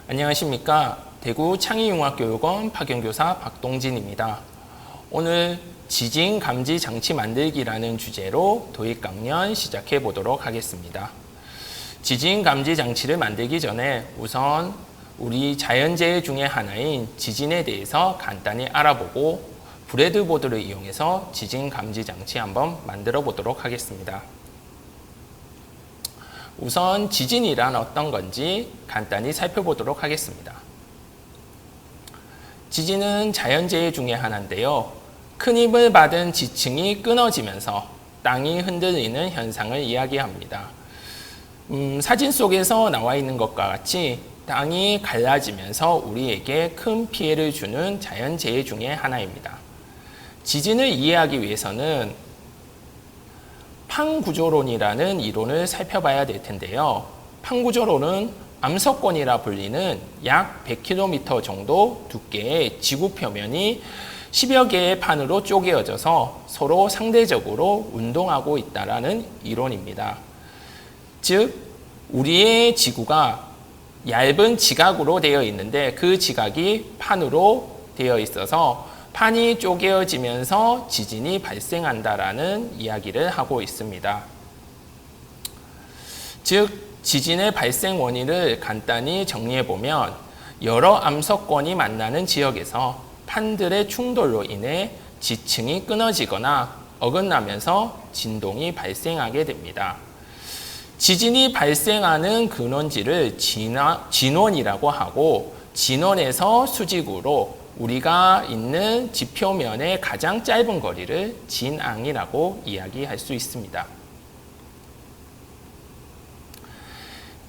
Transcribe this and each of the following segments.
안녕하십니까. 대구 창의융합교육원 파견교사 박동진입니다. 오늘 지진 감지 장치 만들기라는 주제로 도입 강연 시작해 보도록 하겠습니다. 지진 감지 장치를 만들기 전에 우선 우리 자연재해 중에 하나인 지진에 대해서 간단히 알아보고 브래드보드를 이용해서 지진 감지 장치 한번 만들어 보도록 하겠습니다. 우선 지진이란 어떤 건지 간단히 살펴보도록 하겠습니다. 지진은 자연재해 중에 하나인데요. 큰 힘을 받은 지층이 끊어지면서 땅이 흔들리는 현상을 이야기합니다. 사진 속에서 나와 있는 것과 같이 땅이 갈라지면서 우리에게 큰 피해를 주는 자연재해 중에 하나입니다. 지진을 이해하기 위해서는 판구조론이라는 이론을 살펴봐야 될 텐데요. 판구조론은 암석권이라 불리는 약 100km 정도 두께의 지구 표면이 10여 개의 판으로 쪼개어져서 서로 상대적으로 운동하고 있다는 이론입니다. 즉, 우리의 지구가 얇은 지각으로 되어 있는데 그 지각이 판으로 되어 있어서 판이 쪼개어지면서 지진이 발생한다라는 이야기를 하고 있습니다. 즉, 지진의 발생 원인을 간단히 정리해보면 여러 암석권이 만나는 지역에서 판들의 충돌로 인해 지층이 끊어지거나 어긋나면서 진동이 발생하게 됩니다. 지진이 발생하는 근원지를 진원이라고 하고 진원에서 수직으로 우리가 있는 지표면의 가장 짧은 거리를 진앙이라고 이야기할 수 있습니다.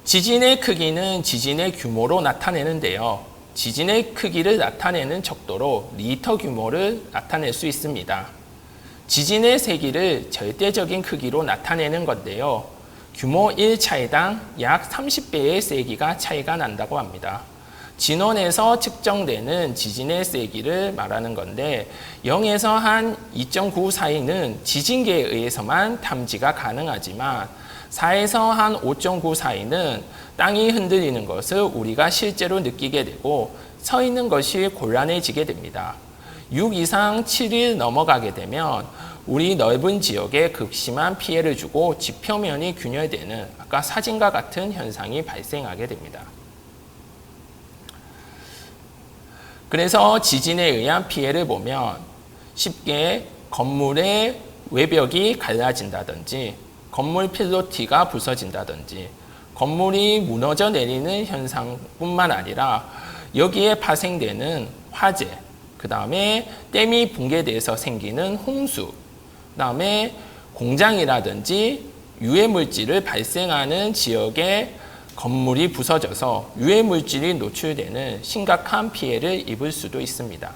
지진의 크기는 지진의 규모로 나타내는데요. 지진의 크기를 나타내는 척도로 리터 규모를 나타낼 수 있습니다. 지진의 세기를 절대적인 크기로 나타내는 건데요. 규모 1차이당 약 30배의 세기가 차이가 난다고 합니다. 진원에서 측정되는 지진의 세기를 말하는 건데 0에서 한 2.9 사이는 지진계에 의해서만 탐지가 가능하지만 4에서 한 5.9 사이는 땅이 흔들리는 것을 우리가 실제로 느끼게 되고 서 있는 것이 곤란해지게 됩니다. 6 이상 7일 넘어가게 되면 우리 넓은 지역에 극심한 피해를 주고 지표면이 균열되는 아까 사진과 같은 현상이 발생하게 됩니다. 그래서 지진에 의한 피해를 보면 쉽게 건물의 외벽이 갈라진다든지 건물 필로티가 부서진다든지 건물이 무너져 내리는 현상뿐만 아니라 여기에 파생되는 화재, 그 다음에 댐이 붕괴돼서 생기는 홍수, 그 다음에 공장이라든지 유해물질을 발생하는 지역에 건물이 부서져서 유해물질이 노출되는 심각한 피해를 입을 수도 있습니다.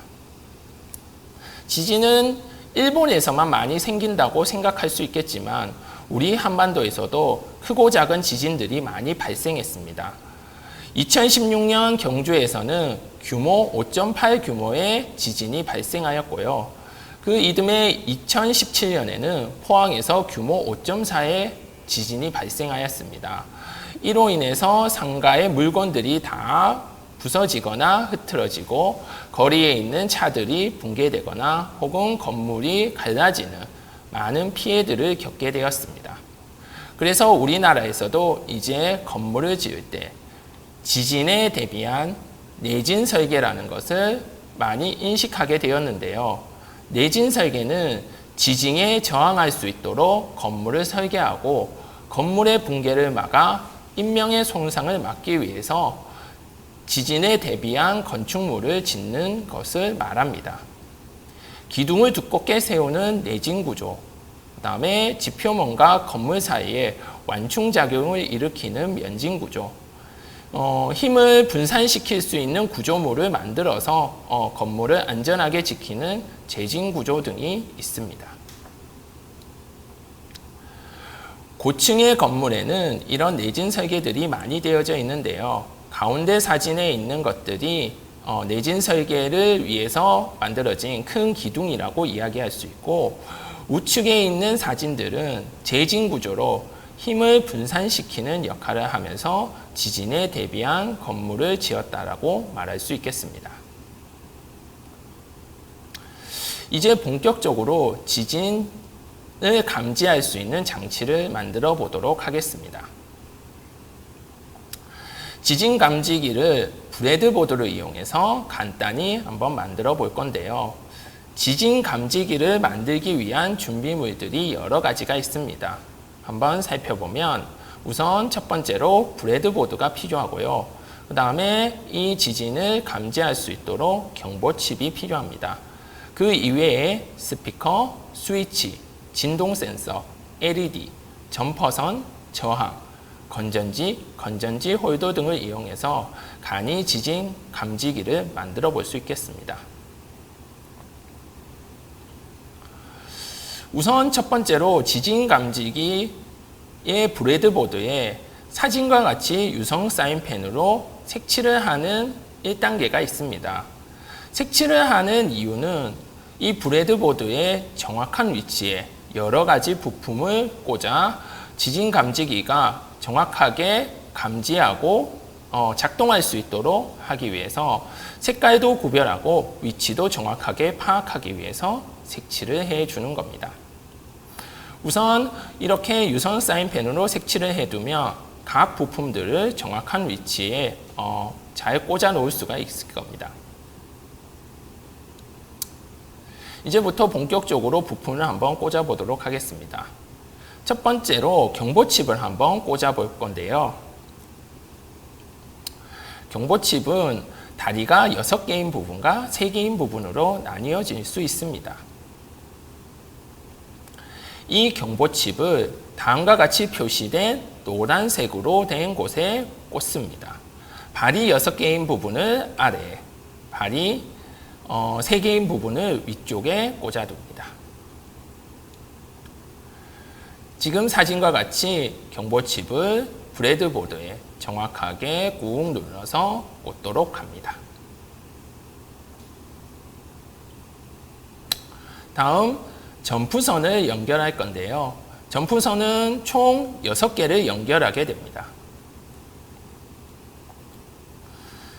지진은 일본에서만 많이 생긴다고 생각할 수 있겠지만 우리 한반도에서도 크고 작은 지진들이 많이 발생했습니다. 2016년 경주에서는 규모 5.8 규모의 지진이 발생하였고요. 그 이듬해 2017년에는 포항에서 규모 5.4의 지진이 발생하였습니다. 이로 인해서 상가의 물건들이 다 부서지거나 흐트러지고 거리에 있는 차들이 붕괴되거나 혹은 건물이 갈라지는 많은 피해들을 겪게 되었습니다. 그래서 우리나라에서도 이제 건물을 지을 때 지진에 대비한 내진 설계라는 것을 많이 인식하게 되었는데요. 내진 설계는 지진에 저항할 수 있도록 건물을 설계하고 건물의 붕괴를 막아 인명의 손상을 막기 위해서 지진에 대비한 건축물을 짓는 것을 말합니다. 기둥을 두껍게 세우는 내진 구조, 그 다음에 지표면과 건물 사이에 완충작용을 일으키는 면진 구조, 힘을 분산시킬 수 있는 구조물을 만들어서 건물을 안전하게 지키는 재진 구조 등이 있습니다. 고층의 건물에는 이런 내진 설계들이 많이 되어져 있는데요. 가운데 사진에 있는 것들이 내진 설계를 위해서 만들어진 큰 기둥이라고 이야기할 수 있고 우측에 있는 사진들은 재진 구조로 힘을 분산시키는 역할을 하면서 지진에 대비한 건물을 지었다라고 말할 수 있겠습니다. 이제 본격적으로 지진을 감지할 수 있는 장치를 만들어 보도록 하겠습니다. 지진 감지기를 브레드보드를 이용해서 간단히 한번 만들어 볼 건데요. 지진 감지기를 만들기 위한 준비물들이 여러 가지가 있습니다. 한번 살펴보면 우선 첫 번째로 브레드보드가 필요하고요. 그 다음에 이 지진을 감지할 수 있도록 경보칩이 필요합니다. 그 이외에 스피커, 스위치, 진동 센서, LED, 점퍼선, 저항, 건전지 홀더 등을 이용해서 간이 지진 감지기를 만들어 볼 수 있겠습니다. 우선 첫 번째로 지진 감지기의 브레드보드에 사진과 같이 유성 사인펜으로 색칠을 하는 1단계가 있습니다. 색칠을 하는 이유는 이 브레드보드의 정확한 위치에 여러 가지 부품을 꽂아 지진 감지기가 정확하게 감지하고 작동할 수 있도록 하기 위해서 색깔도 구별하고 위치도 정확하게 파악하기 위해서 색칠을 해주는 겁니다. 우선 이렇게 유선 사인펜으로 색칠을 해두면 각 부품들을 정확한 위치에 잘 꽂아 놓을 수가 있을 겁니다. 이제부터 본격적으로 부품을 한번 꽂아 보도록 하겠습니다. 첫 번째로 경보칩을 한번 꽂아 볼 건데요. 경보칩은 다리가 6개인 부분과 3개인 부분으로 나뉘어질 수 있습니다. 이 경보칩을 다음과 같이 표시된 노란색으로 된 곳에 꽂습니다. 발이 6개인 부분을 아래에, 발이 3개인 부분을 위쪽에 꽂아둡니다. 지금 사진과 같이 경보칩을 브레드보드에 정확하게 꾹 눌러서 꽂도록 합니다. 다음 점프선을 연결할 건데요. 점프선은 총 6개를 연결하게 됩니다.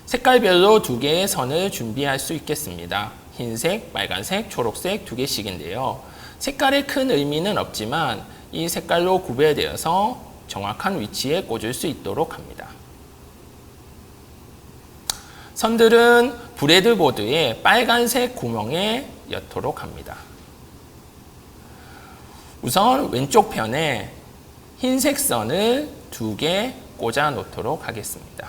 색깔별로 2개의 선을 준비할 수 있겠습니다. 흰색, 빨간색, 초록색 2개씩인데요. 색깔에 큰 의미는 없지만 이 색깔로 구별되어서 정확한 위치에 꽂을 수 있도록 합니다. 선들은 브레드보드의 빨간색 구멍에 엿도록 합니다. 우선 왼쪽 편에 흰색 선을 2개 꽂아 놓도록 하겠습니다.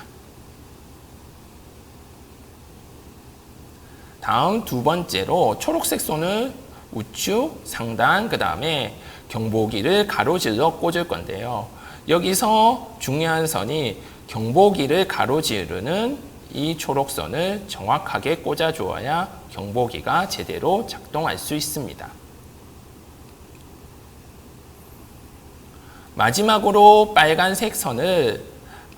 다음 두 번째로 초록색 선을 우측, 상단, 그 다음에 경보기를 가로질러 꽂을 건데요. 여기서 중요한 선이 경보기를 가로지르는 이 초록선을 정확하게 꽂아 주어야 경보기가 제대로 작동할 수 있습니다. 마지막으로 빨간색 선을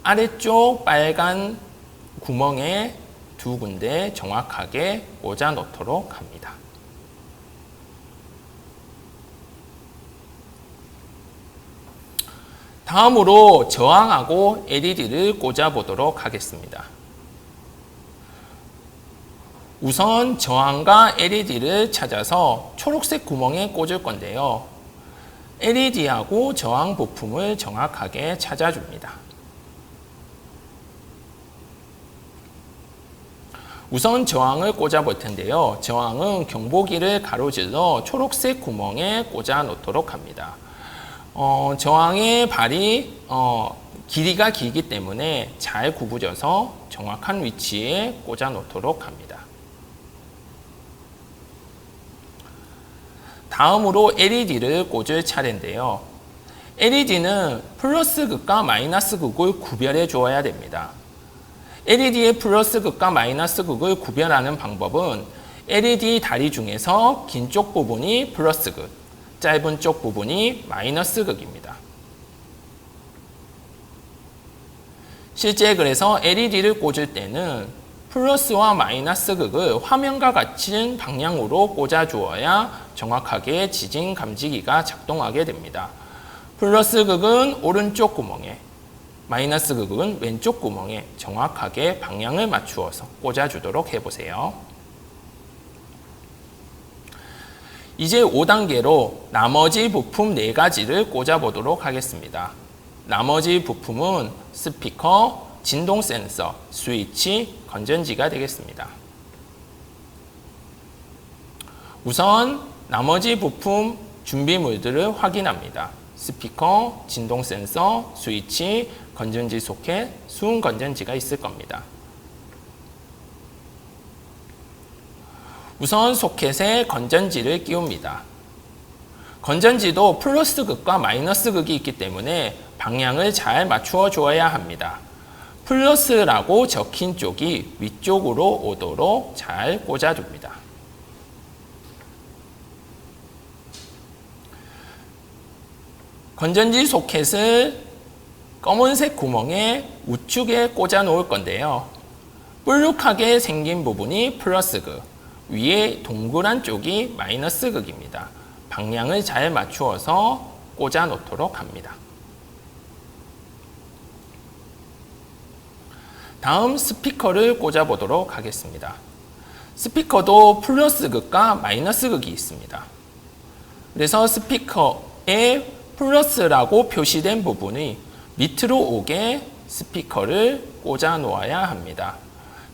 아래쪽 빨간 구멍에 2군데 정확하게 꽂아 놓도록 합니다. 다음으로 저항하고 LED를 꽂아 보도록 하겠습니다. 우선 저항과 LED를 찾아서 초록색 구멍에 꽂을 건데요. LED하고 저항 부품을 정확하게 찾아줍니다. 우선 저항을 꽂아 볼 텐데요. 저항은 경보기를 가로질러 초록색 구멍에 꽂아 놓도록 합니다. 저항의 발이 길이가 길기 때문에 잘 구부져서 정확한 위치에 꽂아 놓도록 합니다. 다음으로 LED를 꽂을 차례인데요. LED는 플러스 극과 마이너스 극을 구별해 주어야 됩니다. LED의 플러스 극과 마이너스 극을 구별하는 방법은 LED 다리 중에서 긴 쪽 부분이 플러스 극, 짧은 쪽 부분이 마이너스 극입니다. 실제 그래서 LED를 꽂을 때는 플러스와 마이너스 극을 화면과 같은 방향으로 꽂아 주어야 정확하게 지진 감지기가 작동하게 됩니다. 플러스 극은 오른쪽 구멍에, 마이너스 극은 왼쪽 구멍에 정확하게 방향을 맞추어서 꽂아주도록 해보세요. 이제 5단계로 나머지 부품 4가지를 꽂아보도록 하겠습니다. 나머지 부품은 스피커, 진동 센서, 스위치, 건전지가 되겠습니다. 우선 나머지 부품 준비물들을 확인합니다. 스피커, 진동 센서, 스위치, 건전지 소켓, 수은 건전지가 있을 겁니다. 우선 소켓에 건전지를 끼웁니다. 건전지도 플러스 극과 마이너스 극이 있기 때문에 방향을 잘 맞추어 주어야 합니다. 플러스라고 적힌 쪽이 위쪽으로 오도록 잘 꽂아줍니다. 건전지 소켓을 검은색 구멍에 우측에 꽂아 놓을 건데요. 뿔룩하게 생긴 부분이 플러스 극, 위에 동그란 쪽이 마이너스 극입니다. 방향을 잘 맞추어서 꽂아 놓도록 합니다. 다음 스피커를 꽂아 보도록 하겠습니다. 스피커도 플러스 극과 마이너스 극이 있습니다. 그래서 스피커에 플러스라고 표시된 부분이 밑으로 오게 스피커를 꽂아 놓아야 합니다.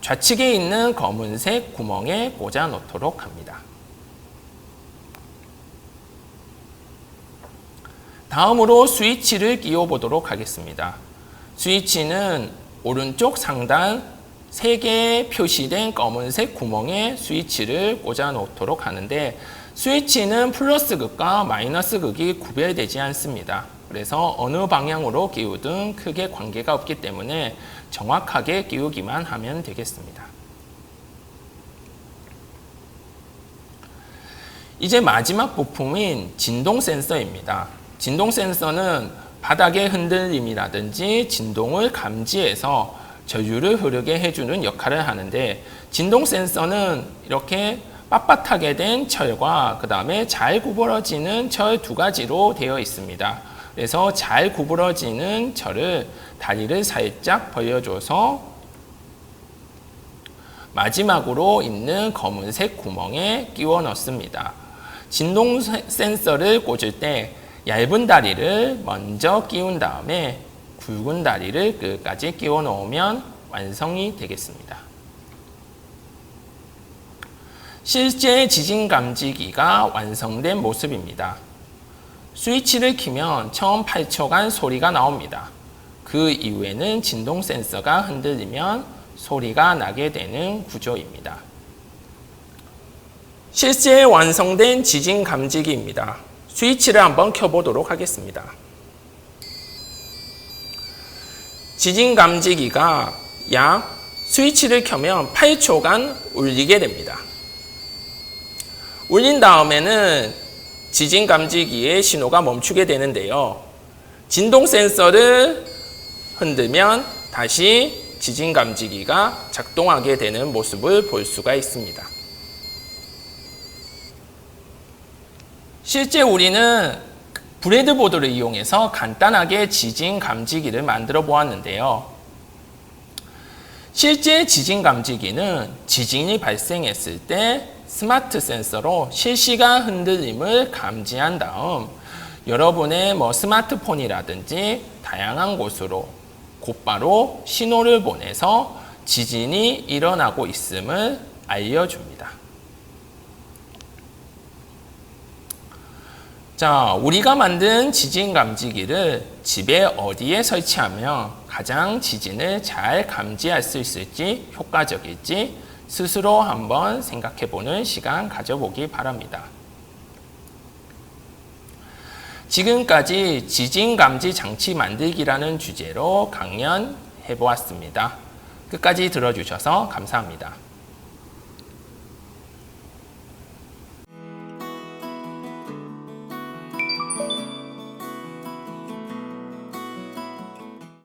좌측에 있는 검은색 구멍에 꽂아 놓도록 합니다. 다음으로 스위치를 끼워 보도록 하겠습니다. 스위치는 오른쪽 상단 3개의 표시된 검은색 구멍에 스위치를 꽂아 놓도록 하는데, 스위치는 플러스 극과 마이너스 극이 구별되지 않습니다. 그래서 어느 방향으로 끼우든 크게 관계가 없기 때문에 정확하게 끼우기만 하면 되겠습니다. 이제 마지막 부품인 진동 센서입니다. 진동 센서는 바닥의 흔들림이라든지 진동을 감지해서 저주를 흐르게 해주는 역할을 하는데, 진동 센서는 이렇게 빳빳하게 된 철과 그 다음에 잘 구부러지는 철 2가지로 되어 있습니다. 그래서 잘 구부러지는 철을 다리를 살짝 벌려줘서 마지막으로 있는 검은색 구멍에 끼워 넣습니다. 진동 센서를 꽂을 때 얇은 다리를 먼저 끼운 다음에 굵은 다리를 끝까지 끼워 놓으면 완성이 되겠습니다. 실제 지진 감지기가 완성된 모습입니다. 스위치를 켜면 처음 8초간 소리가 나옵니다. 그 이후에는 진동 센서가 흔들리면 소리가 나게 되는 구조입니다. 실제 완성된 지진 감지기입니다. 스위치를 한번 켜보도록 하겠습니다. 지진 감지기가 약 스위치를 켜면 8초간 울리게 됩니다. 울린 다음에는 지진 감지기의 신호가 멈추게 되는데요. 진동 센서를 흔들면 다시 지진 감지기가 작동하게 되는 모습을 볼 수가 있습니다. 실제 우리는 브레드보드를 이용해서 간단하게 지진 감지기를 만들어 보았는데요. 실제 지진 감지기는 지진이 발생했을 때 스마트 센서로 실시간 흔들림을 감지한 다음 여러분의 스마트폰이라든지 다양한 곳으로 곧바로 신호를 보내서 지진이 일어나고 있음을 알려줍니다. 자, 우리가 만든 지진 감지기를 집에 어디에 설치하면 가장 지진을 잘 감지할 수 있을지 효과적일지 스스로 한번 생각해 보는 시간 가져보기 바랍니다. 지금까지 지진 감지 장치 만들기라는 주제로 강연 해보았습니다. 끝까지 들어주셔서 감사합니다.